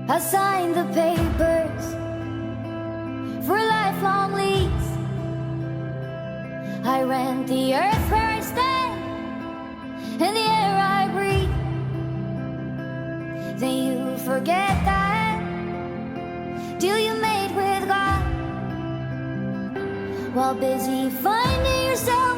I signed the papers for a lifelong lease. I rent the earth where I stand and the air I breathe. Then you forget that deal you made with God, while busy finding yourself